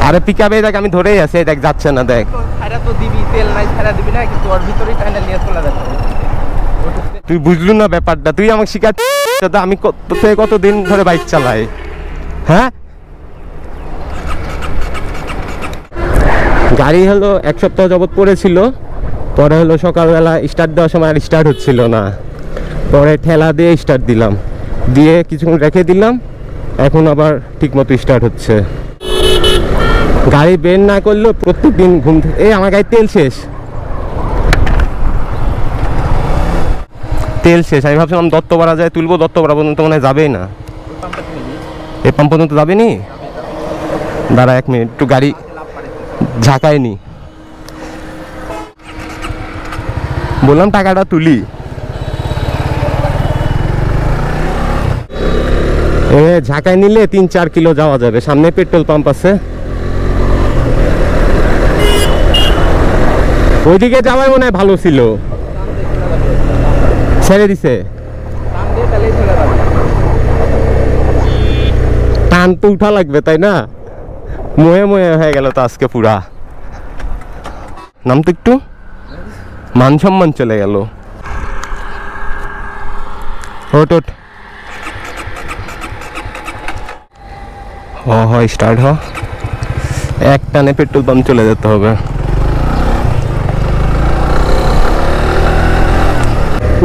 আরে পিকআপে দেখ আমি ধরেই আছি, দেখ যাচ্ছে না, দেখ ছাড়া তো দিবি, তেল নাই ছাড়া দিবি না, কিন্তু ওর ভিতরেই টাইনা নিয়ে চলে যাচ্ছে। তুই বুঝলু না ব্যাপারটা, তুই আমাকে শিখাচ্ছিস আমি কতদিন ধরে বাইক চালাই। হ্যাঁ গাড়ি হলো এক সপ্তাহ যাবত পড়েছিল, পরে হলো সকালবেলা স্টার্ট দেওয়ার সময় আর স্টার্ট হচ্ছিল না, পরে ঠেলা দিয়ে স্টার্ট দিলাম, দিয়ে কিছুক্ষণ রেখে দিলাম, এখন আবার ঠিক মতো স্টার্ট হচ্ছে। গাড়ি বের না করলেও প্রত্যেক দিন ঘুম থেকে আমার গাড়ির তেল শেষ, আমি ভাবছিলাম দত্তপাড়া যায় তুলবো, দত্তপাড়া পর্যন্ত মনে হয় যাবেই না, এই পাম্প পর্যন্ত যাবে নি। দাঁড়া 1 মিনিট, একটু গাড়ি ঝাঁকায়নি, বললাম টাকাটা তুলি। ঝাঁকায় নিলে 3-4 কিলো যাওয়া যাবে, সামনে পেট্রোল পাম্প আছে, ওইদিকে যাওয়াই মনে হয় ভালো ছিল, ছেড়ে দিছে। টান তো উঠা লাগবে তাই না, ময়ে হয়ে গেল তো আজকে পুরা। নাম তো একটু মান সম্মান চলে গেল। ওট হয় স্টার্ট হ, এক টানে পেট্রোল পাম্প চলে যেতে হবে।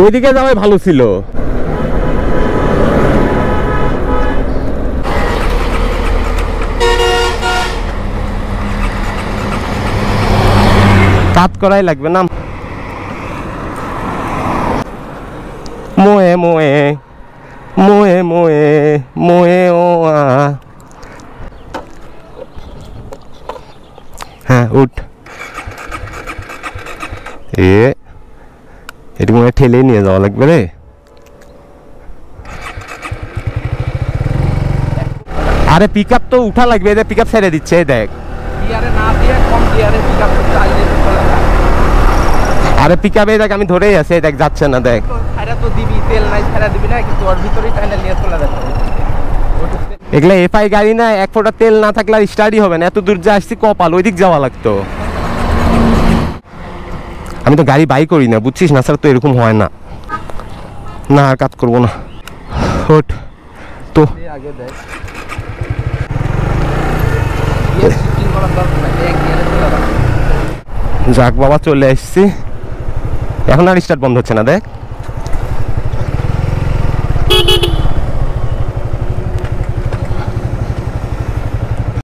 ওইদিকে যাওয়াই ভালো ছিল, কাজ করাই লাগবে না। মোয়ে মোয়ে মোয়ে মোয়ে মোয়ে ও হ্যাঁ উঠ, এটি মনে হয় ঠেলে নিয়ে যাওয়া লাগবে রে। আরে পিকআপ তো উঠা লাগবে, পিকআপ ছেড়ে দিচ্ছে, দেখ। আরে পিকআপে দেখ আমি ধরেই আছি, দেখ যাচ্ছে না, দেখ ছাড়া তো দিবি, তেল নাই ছাড়া দিবি না, কিন্তু ওর ভিতরেই টাইনা নিয়ে চলে যাচ্ছে। এগুলা এফআই গাড়ি না, এক ফোঁটা তেল না থাকলে আর স্টার্টই হবে না। এত দূর যা আসছি কপাল, ওই দিক যাওয়া লাগতো। আমি তো গাড়ি বাই করি না বুঝছিস না, স্যার তো এরকম হয় না। না আর কাজ করবো না, ওঠ তো আগে দেখ যাক বাবা চলে আসছি, এখন আর স্টার্ট বন্ধ হচ্ছে না, দেখ